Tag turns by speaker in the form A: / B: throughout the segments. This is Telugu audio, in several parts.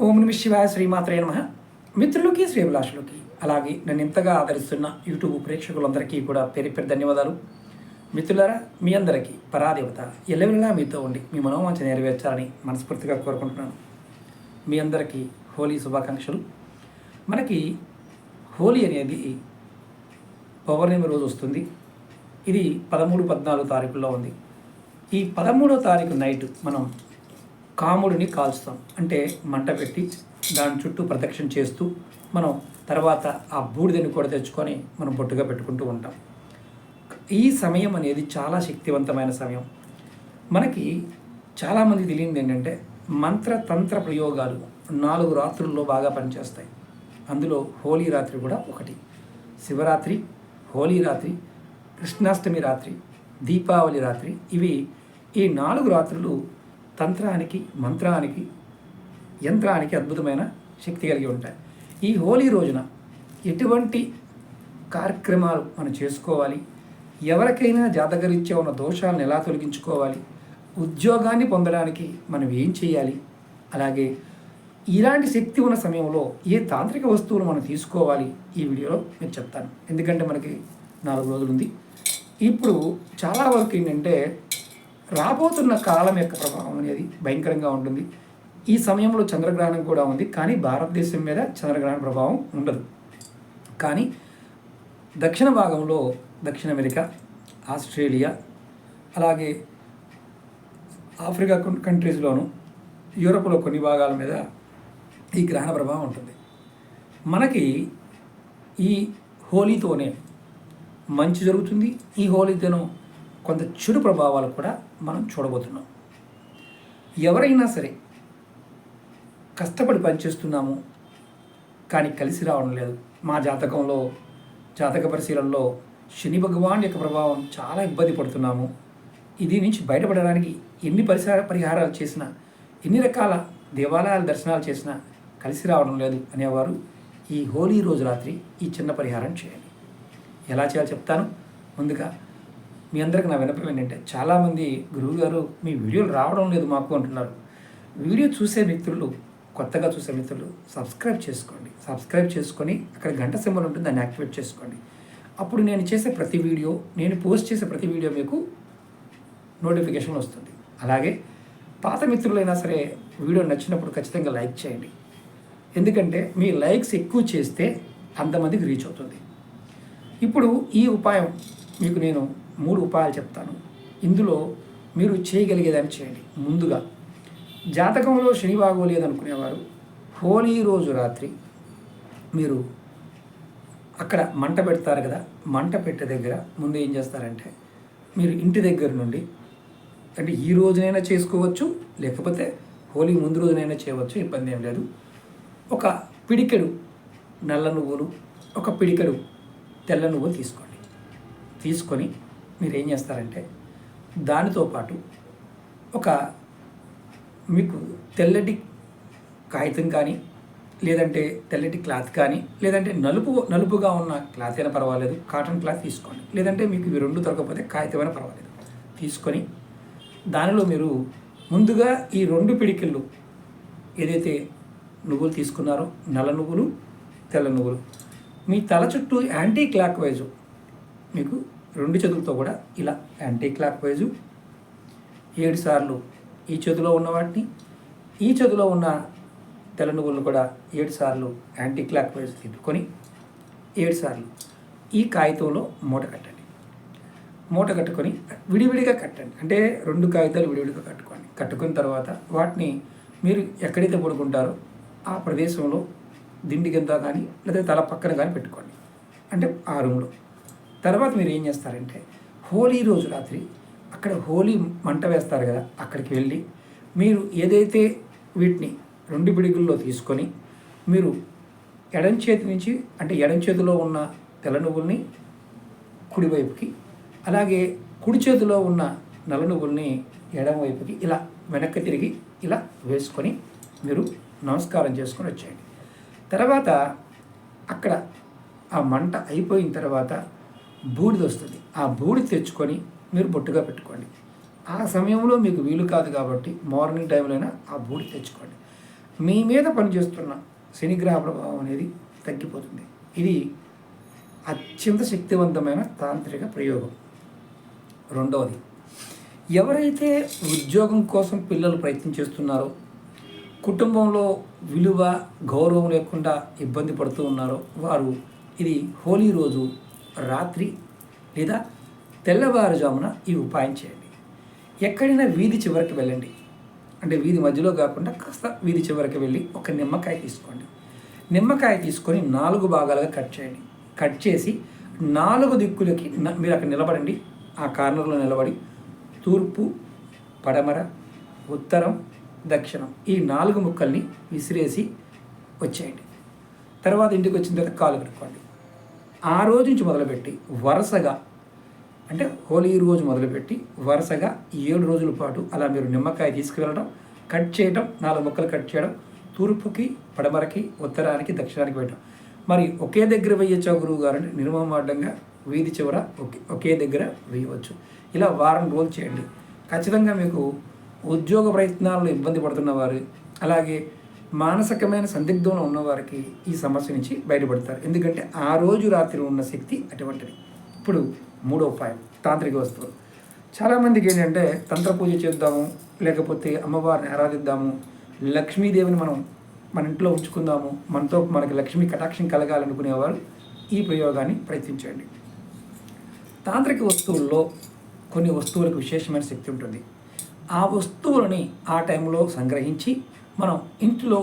A: ఓం నమ శివాయ శ్రీమాత్రే నమః. మిత్రులకి శ్రేభిలాషులకి అలాగే నన్ను ఇంతగా ఆదరిస్తున్న యూట్యూబ్ ప్రేక్షకులందరికీ కూడా పేరు పేరు ధన్యవాదాలు. మిత్రులారా, మీ అందరికీ పరాదేవత ఎల్లవెల్లా మీతో ఉండి మీ మనోవాంఛ నెరవేర్చాలని మనస్ఫూర్తిగా కోరుకుంటున్నాను. మీ అందరికీ హోలీ శుభాకాంక్షలు. మనకి హోలీ అనేది పౌర్ణమి రోజు వస్తుంది. ఇది 13-14 తారీఖుల్లో ఉంది. ఈ 13వ తారీఖు నైట్ మనం కాముడిని కాల్చుతాం. అంటే మంట పెట్టి దాని చుట్టూ ప్రదక్షిణ చేస్తూ మనం తర్వాత ఆ బూడిదని కూడా తెచ్చుకొని మనం బొట్టుగా పెట్టుకుంటూ ఉంటాం. ఈ సమయం అనేది చాలా శక్తివంతమైన సమయం. మనకి చాలామంది తెలియదు ఏంటంటే మంత్రతంత్ర ప్రయోగాలు 4 రాత్రుల్లో బాగా పనిచేస్తాయి. అందులో హోలీ రాత్రి కూడా ఒకటి. శివరాత్రి, హోలీ రాత్రి, కృష్ణాష్టమి రాత్రి, దీపావళి రాత్రి, ఇవి ఈ 4 రాత్రులు తంత్రానికి, మంత్రానికి, యంత్రానికి అద్భుతమైన శక్తి కలిగి ఉంటాయి. ఈ హోలీ రోజున ఎటువంటి కార్యక్రమాలు మనం చేసుకోవాలి, ఎవరికైనా జాతకరీత్యా ఉన్న దోషాలను ఎలా తొలగించుకోవాలి, ఉద్యోగాన్ని పొందడానికి మనం ఏం చేయాలి, అలాగే ఇలాంటి శక్తి ఉన్న సమయంలో ఏ తాంత్రిక వస్తువులు మనం తీసుకోవాలి, ఈ వీడియోలో నేను చెప్తాను. ఎందుకంటే మనకి 4 రోజులు ఉంది. ఇప్పుడు చాలా వరకు ఏంటంటే రాబోతున్న కాలం యొక్క ప్రభావం అనేది భయంకరంగా ఉంటుంది. ఈ సమయంలో చంద్రగ్రహణం కూడా ఉంది, కానీ భారతదేశం మీద చంద్రగ్రహణ ప్రభావం ఉండదు. కానీ దక్షిణ భాగంలో దక్షిణ అమెరికా, ఆస్ట్రేలియా, అలాగే ఆఫ్రికా కంట్రీస్లోను, యూరోప్లో కొన్ని భాగాల మీద ఈ గ్రహణ ప్రభావం ఉంటుంది. మనకి ఈ హోలీతోనే మంచి జరుగుతుంది. ఈ హోలీతోనూ కొంత చెడు ప్రభావాలు కూడా మనం చూడబోతున్నాం. ఎవరైనా సరే కష్టపడి పనిచేస్తున్నాము కానీ కలిసి రావడం లేదు. మా జాతకంలో జాతక పరిశీలనలో శని భగవాన్ యొక్క ప్రభావం చాలా ఇబ్బంది పడుతున్నాము. ఇది నుంచి బయటపడడానికి ఎన్ని పరిహారాలు చేసినా, ఎన్ని రకాల దేవాలయాల దర్శనాలు చేసినా కలిసి రావడం లేదు అనేవారు ఈ హోలీ రోజు రాత్రి ఈ చిన్న పరిహారం చేయండి. ఎలా చేయాలో చెప్తాను. ముందుగా మీ అందరికి నా విన్నపం ఏంటంటే చాలామంది గురువుగారు మీ వీడియోలు రావడం లేదు మాకు అంటున్నారు. వీడియో చూసే మిత్రులు, కొత్తగా చూసే మిత్రులు సబ్స్క్రైబ్ చేసుకోండి. సబ్స్క్రైబ్ చేసుకొని అక్కడ గంట సింబల్ ఉంటుంది, దాన్ని యాక్టివేట్ చేసుకోండి. అప్పుడు నేను చేసే ప్రతి వీడియో, నేను పోస్ట్ చేసే ప్రతి వీడియో మీకు నోటిఫికేషన్ వస్తుంది. అలాగే పాత మిత్రులైనా సరే వీడియో నచ్చినప్పుడు ఖచ్చితంగా లైక్ చేయండి. ఎందుకంటే మీ లైక్స్ ఎక్కువ చేస్తే అంతమందికి రీచ్ అవుతుంది. ఇప్పుడు ఈ ఉపాయం మీకు నేను 3 ఉపాయాలు చెప్తాను. ఇందులో మీరు చేయగలిగేదాన్ని చేయండి. ముందుగా జాతకంలో శని బాగోలేదనుకునేవారు హోలీ రోజు రాత్రి మీరు అక్కడ మంట పెడతారు కదా, మంట పెట్టే దగ్గర ముందు ఏం చేస్తారంటే మీరు ఇంటి దగ్గర నుండి, అంటే ఈ రోజునైనా చేసుకోవచ్చు, లేకపోతే హోలీ ముందు రోజునైనా చేయవచ్చు, ఇబ్బంది ఏం లేదు. ఒక పిడికెడు నల్ల నువ్వులు, ఒక పిడికెడు తెల్ల నువ్వులు తీసుకొని మీరు ఏం చేస్తారంటే దానితో పాటు ఒక మీకు తెల్లటి కాగితం కానీ, లేదంటే తెల్లటి క్లాత్ కానీ, లేదంటే నలుపుగా ఉన్న క్లాత్ అయినా పర్వాలేదు, కాటన్ క్లాత్ తీసుకోండి. లేదంటే మీకు ఇవి 2 దొరకకపోతే కాగితం అయినా పర్వాలేదు. తీసుకొని దానిలో మీరు ముందుగా ఈ 2 పిడికిళ్ళు ఏదైతే నువ్వులు తీసుకున్నారో, నల్ల నువ్వులు, తెల్ల నువ్వులు, మీ తల చుట్టూ యాంటీ క్లాక్ వైజు మీకు 2 చేతులతో కూడా ఇలా యాంటీ క్లాక్ వైజు 7 సార్లు ఈ చేతిలో ఉన్న వాటిని, ఈ చేతిలో ఉన్న తెల్ల నువ్వులను కూడా 7 సార్లు యాంటీ క్లాక్ వైజ్ తిప్పుకొని 7 సార్లు ఈ కాగితంలో మూట కట్టండి. మూట కట్టుకొని విడివిడిగా కట్టండి. అంటే 2 కాగితాలు విడివిడిగా కట్టుకున్న తర్వాత వాటిని మీరు ఎక్కడైతే పడుకుంటారో ఆ ప్రదేశంలో దిండి కింద కానీ లేదా తల పక్కన కానీ పెట్టుకోండి, అంటే ఆ రూమ్లో. తర్వాత మీరు ఏం చేస్తారంటే హోలీ రోజు రాత్రి అక్కడ హోలీ మంట వేస్తారు కదా, అక్కడికి వెళ్ళి మీరు ఏదైతే వీటిని 2 పిడిగుల్లో తీసుకొని మీరు ఎడం చేతి నుంచి, అంటే ఎడం చేతిలో ఉన్న తెల్ల నువ్వుల్ని కుడివైపుకి, అలాగే కుడి చేతిలో ఉన్న నల్ల నువ్వుల్ని ఎడం వైపుకి ఇలా వెనక్కి తిరిగి ఇలా వేసుకొని మీరు నమస్కారం చేసుకొని వచ్చేయండి. తర్వాత అక్కడ ఆ మంట అయిపోయిన తర్వాత బూడిద వస్తుంది. ఆ బూడిద తెచ్చుకొని మీరు బొట్టుగా పెట్టుకోండి. ఆ సమయంలో మీకు వీలు కాదు కాబట్టి మార్నింగ్ టైంలో అయినా ఆ బూడిద తెచ్చుకోండి. మీ మీద పనిచేస్తున్న శనిగ్రహ ప్రభావం అనేది తగ్గిపోతుంది. ఇది అత్యంత శక్తివంతమైన తాంత్రిక ప్రయోగం. రెండవది, ఎవరైతే ఉద్యోగం కోసం పిల్లలు ప్రయత్నం చేస్తున్నారో, కుటుంబంలో విలువ గౌరవం లేకుండా ఇబ్బంది పడుతూ ఉన్నారో వారు ఇది హోలీ రోజు రాత్రి లేదా తెల్లవారుజామున ఈ ఉపాయం చేయండి. ఎక్కడైనా వీధి చివరికి వెళ్ళండి, అంటే వీధి మధ్యలో కాకుండా కాస్త వీధి చివరికి వెళ్ళి ఒక నిమ్మకాయ తీసుకోండి. నిమ్మకాయ తీసుకొని 4 భాగాలుగా కట్ చేయండి. కట్ చేసి 4 దిక్కులకి మీరు అక్కడ నిలబడండి. ఆ కార్నర్లో నిలబడి తూర్పు, పడమర, ఉత్తరం, దక్షిణం ఈ 4 ముక్కల్ని విసిరేసి వచ్చేయండి. తర్వాత ఇంటికి వచ్చిన తర్వాత కాలు కట్టుకోండి. ఆ రోజు నుంచి మొదలుపెట్టి వరుసగా, అంటే హోలీ రోజు మొదలుపెట్టి వరుసగా 7 రోజుల పాటు అలా మీరు నిమ్మకాయ తీసుకువెళ్ళడం, కట్ చేయడం, 4 ముక్కలు కట్ చేయడం, తూర్పుకి, పడమరకి, ఉత్తరానికి, దక్షిణానికి పెట్టడం. మరి ఒకే దగ్గర వేయచ్చా గురువు గారు అంటే నిర్మమాటంగా వీధి చివర ఒకే దగ్గర వేయవచ్చు. ఇలా వారం రోజులు చేయండి. ఖచ్చితంగా మీకు ఉద్యోగ ప్రయత్నాల్లో ఇబ్బంది పడుతున్న వారు, అలాగే మానసికమైన సందిగ్ధంలో ఉన్నవారికి ఈ సమస్య నుంచి బయటపడతారు. ఎందుకంటే ఆ రోజు రాత్రి ఉన్న శక్తి అటువంటిది. ఇప్పుడు 3వ ఉపాయం, తాంత్రిక వస్తువులు. చాలామందికి ఏంటంటే తంత్ర పూజ చేద్దాము, లేకపోతే అమ్మవారిని ఆరాధిద్దాము, లక్ష్మీదేవిని మనం మన ఇంట్లో ఉంచుకుందాము, మనకి లక్ష్మీ కటాక్షం కలగాలనుకునేవారు ఈ ప్రయోగాన్ని ప్రయత్నించండి. తాంత్రిక వస్తువుల్లో కొన్ని వస్తువులకు విశేషమైన శక్తి ఉంటుంది. ఆ వస్తువులని ఆ టైంలో సంగ్రహించి మనం ఇంట్లో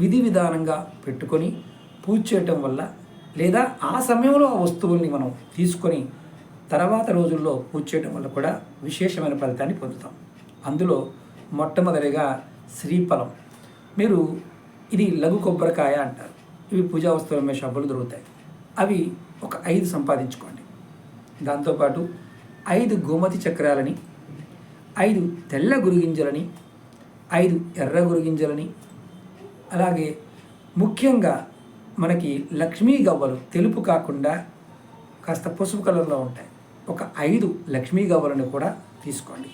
A: విధి విధానంగా పెట్టుకొని పూజ చేయటం వల్ల, లేదా ఆ సమయంలో ఆ వస్తువుల్ని మనం తీసుకొని తర్వాత రోజుల్లో పూజ చేయడం వల్ల కూడా విశేషమైన ఫలితాన్ని పొందుతాం. అందులో మొట్టమొదటిగా శ్రీఫలం. మీరు ఇది లఘు కొబ్బరికాయ అంటారు. ఇవి పూజా వస్తువులు అమ్మే షాపులు దొరుకుతాయి. అవి ఒక 5 సంపాదించుకోండి. దాంతోపాటు 5 గోమతి చక్రాలని, 5 తెల్ల గురుగింజలని, 5 ఎర్ర గురుగింజలని, అలాగే ముఖ్యంగా మనకి లక్ష్మీ గవ్వలు తెలుపు కాకుండా కాస్త పసుపు కలర్లో ఉంటాయి. ఒక 5 లక్ష్మీ గవ్వలను కూడా తీసుకోండి.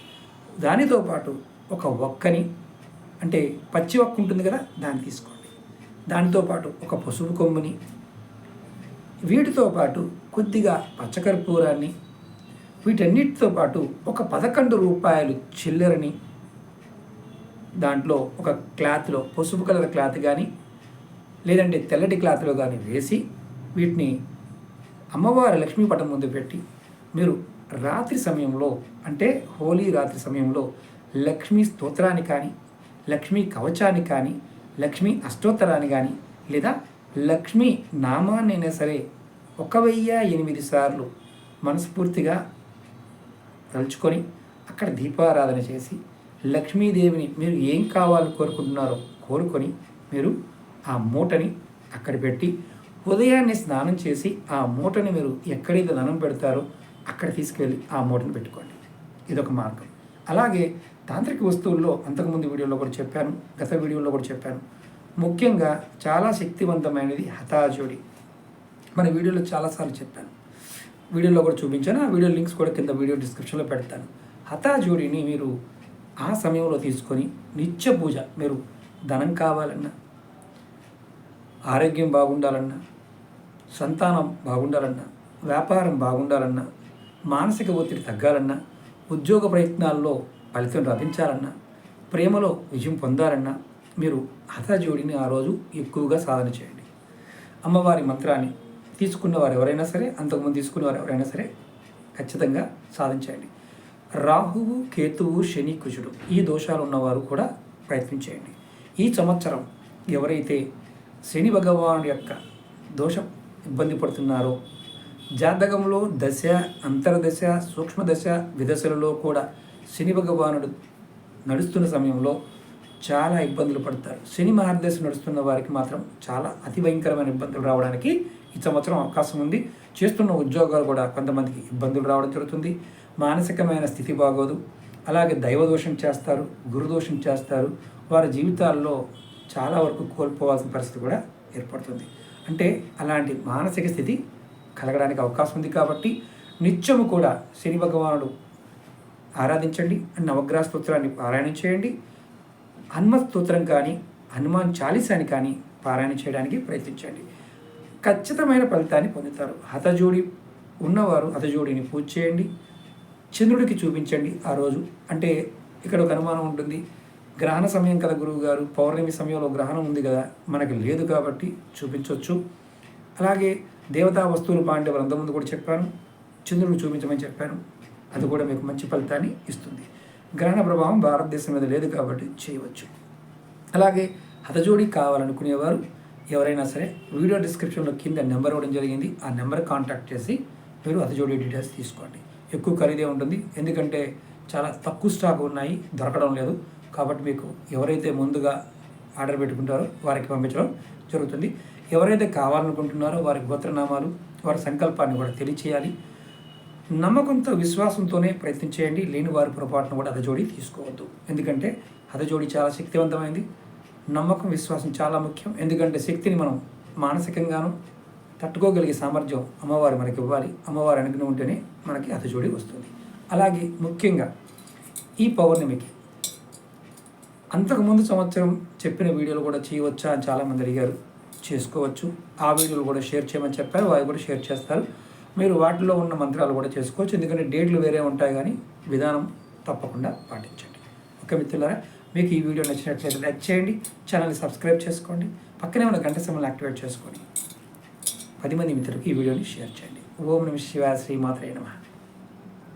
A: దానితో పాటు ఒక ఒక్కని, అంటే పచ్చి ఒక్క ఉంటుంది కదా, దాన్ని తీసుకోండి. దానితో పాటు ఒక పసుపు కొమ్ముని, వీటితో పాటు కొద్దిగా పచ్చకర్పూరాన్ని, వీటన్నిటితో పాటు ఒక 11 రూపాయలు చిల్లరని దాంట్లో ఒక క్లాత్లో, పసుపు కలర్ క్లాత్ కానీ లేదంటే తెల్లటి క్లాత్లో కానీ వేసి వీటిని అమ్మవారి లక్ష్మీ పటం ముందు పెట్టి మీరు రాత్రి సమయంలో, అంటే హోలీ రాత్రి సమయంలో లక్ష్మీ స్తోత్రాన్ని కానీ, లక్ష్మీ కవచాన్ని కానీ, లక్ష్మీ అష్టోత్తరాన్ని కానీ, లేదా లక్ష్మీ నామాన్ని అయినా సరే 1008 సార్లు మనస్ఫూర్తిగా తలుచుకొని అక్కడ దీపారాధన చేసి లక్ష్మీదేవిని మీరు ఏం కావాలని కోరుకుంటున్నారో కోరుకొని మీరు ఆ మూటని అక్కడ పెట్టి ఉదయాన్నే స్నానం చేసి ఆ మూటని మీరు ఎక్కడైతే ధనం పెడతారో అక్కడ తీసుకెళ్ళి ఆ మూటను పెట్టుకోండి. ఇదొక మార్గం. అలాగే తాంత్రిక వస్తువుల్లో అంతకుముందు వీడియోలో కూడా చెప్పాను, గత వీడియోలో కూడా చెప్పాను, ముఖ్యంగా చాలా శక్తివంతమైనది హతాజోడి. మన వీడియోలో చాలాసార్లు చెప్పాను, వీడియోలో కూడా చూపించాను. ఆ వీడియో లింక్స్ కూడా కింద వీడియో డిస్క్రిప్షన్లో పెడతాను. హతాజోడిని మీరు ఆ సమయంలో తీసుకొని నిత్య పూజ, మీరు ధనం కావాలన్నా, ఆరోగ్యం బాగుండాలన్నా, సంతానం బాగుండాలన్నా, వ్యాపారం బాగుండాలన్నా, మానసిక ఒత్తిడి తగ్గాలన్నా, ఉద్యోగ ప్రయత్నాల్లో ఫలితం లభించాలన్నా, ప్రేమలో విజయం పొందాలన్నా మీరు హతజోడిని ఆ రోజు ఎక్కువగా సాధన చేయండి. అమ్మవారి మంత్రాన్ని తీసుకున్నవారు ఎవరైనా సరే, అంతకుముందు తీసుకున్నవారు ఎవరైనా సరే ఖచ్చితంగా సాధించండి. రాహువు, కేతువు, శని, కుజుడు ఈ దోషాలు ఉన్నవారు కూడా ప్రయత్నించేయండి. ఈ సంవత్సరం ఎవరైతే శని భగవానుడి యొక్క దోషం ఇబ్బంది పడుతున్నారో, జాతకంలో దశ, అంతర్దశ, సూక్ష్మదశ, విదశలలో కూడా శని భగవానుడు నడుస్తున్న సమయంలో చాలా ఇబ్బందులు పడతారు. శని మహర్దశ నడుస్తున్న వారికి మాత్రం చాలా అతి భయంకరమైన ఇబ్బందులు రావడానికి ఈ సంవత్సరం అవకాశం ఉంది. చేస్తున్న ఉద్యోగాలు కూడా కొంతమందికి ఇబ్బందులు రావడం జరుగుతుంది. మానసికమైన స్థితి బాగోదు. అలాగే దైవదోషం చేస్తారు, గురుదోషం చేస్తారు. వారి జీవితాల్లో చాలా వరకు కోల్పోవాల్సిన పరిస్థితి కూడా ఏర్పడుతుంది. అంటే అలాంటి మానసిక స్థితి కలగడానికి అవకాశం ఉంది. కాబట్టి నిత్యము కూడా శని భగవానుడు ఆరాధించండి. నవగ్రహ స్తోత్రాన్ని పారాయణం చేయండి. హనుమ స్తోత్రం కానీ, హనుమాన్ చాలీసాని కానీ పారాయణ చేయడానికి ప్రయత్నించండి. ఖచ్చితమైన ఫలితాన్ని పొందుతారు. హతజోడి ఉన్నవారు హతజోడిని పూజ చేయండి, చంద్రుడికి చూపించండి ఆ రోజు. అంటే ఇక్కడ ఒక అనుమానం ఉంటుంది, గ్రహణ సమయం కదా గురువు గారు, పౌర్ణమి సమయంలో గ్రహణం ఉంది కదా, మనకి లేదు కాబట్టి చూపించవచ్చు. అలాగే దేవతా వస్తువులు పాండవులు అంతకుముందు కూడా చెప్పాను, చంద్రుడికి చూపించమని చెప్పాను, అది కూడా మీకు మంచి ఫలితాన్ని ఇస్తుంది. గ్రహణ ప్రభావం భారతదేశం మీద లేదు కాబట్టి చేయవచ్చు. అలాగే హతజోడి కావాలనుకునేవారు ఎవరైనా సరే వీడియో డిస్క్రిప్షన్లో కింద నెంబర్ ఇవ్వడం జరిగింది, ఆ నెంబర్ కాంటాక్ట్ చేసి మీరు హతజోడి డీటెయిల్స్ తీసుకోండి. ఎక్కువ ఖరీదే ఉంటుంది, ఎందుకంటే చాలా తక్కువ స్టాక్ ఉన్నాయి, దొరకడం లేదు. కాబట్టి మీకు ఎవరైతే ముందుగా ఆర్డర్ పెట్టుకుంటారో వారికి పంపించడం జరుగుతుంది. ఎవరైతే కావాలనుకుంటున్నారో వారి గోత్రనామాలు, వారి సంకల్పాన్ని కూడా తెలియచేయాలి. నమ్మకంతో విశ్వాసంతోనే ప్రయత్నం చేయండి. లేని వారి పొరపాటును కూడా హతజోడి తీసుకోవద్దు, ఎందుకంటే హతజోడి చాలా శక్తివంతమైంది. నమ్మకం విశ్వాసం చాలా ముఖ్యం, ఎందుకంటే శక్తిని మనం మానసికంగాను తట్టుకోగలిగే సామర్థ్యం అమ్మవారు మనకి ఇవ్వాలి. అమ్మవారి అనుగ్రహం ఉంటేనే మనకి హతజోడి వస్తుంది. అలాగే ముఖ్యంగా ఈ పౌర్ణమికి అంతకుముందు సంవత్సరం చెప్పిన వీడియోలు కూడా చేయవచ్చా అని చాలామంది అడిగారు. చేసుకోవచ్చు. ఆ వీడియోలు కూడా షేర్ చేయమని చెప్పారు, అవి కూడా షేర్ చేస్తారు. మీరు వాటిలో ఉన్న మంత్రాలు కూడా చేసుకోవచ్చు, ఎందుకంటే డేట్లు వేరే ఉంటాయి, కానీ విధానం తప్పకుండా పాటించండి. ఓకే మిత్రులారా, మీకు ఈ వీడియో నచ్చినట్లయితే లైక్ చేయండి, ఛానల్ని సబ్స్క్రైబ్ చేసుకోండి, పక్కనే ఉన్న గంట సింబల్ని యాక్టివేట్ చేసుకొని 10 మంది మిత్రులకు ఈ వీడియోని షేర్ చేయండి. ఓం నమః శివాయ, శ్రీమాత్రే నమః.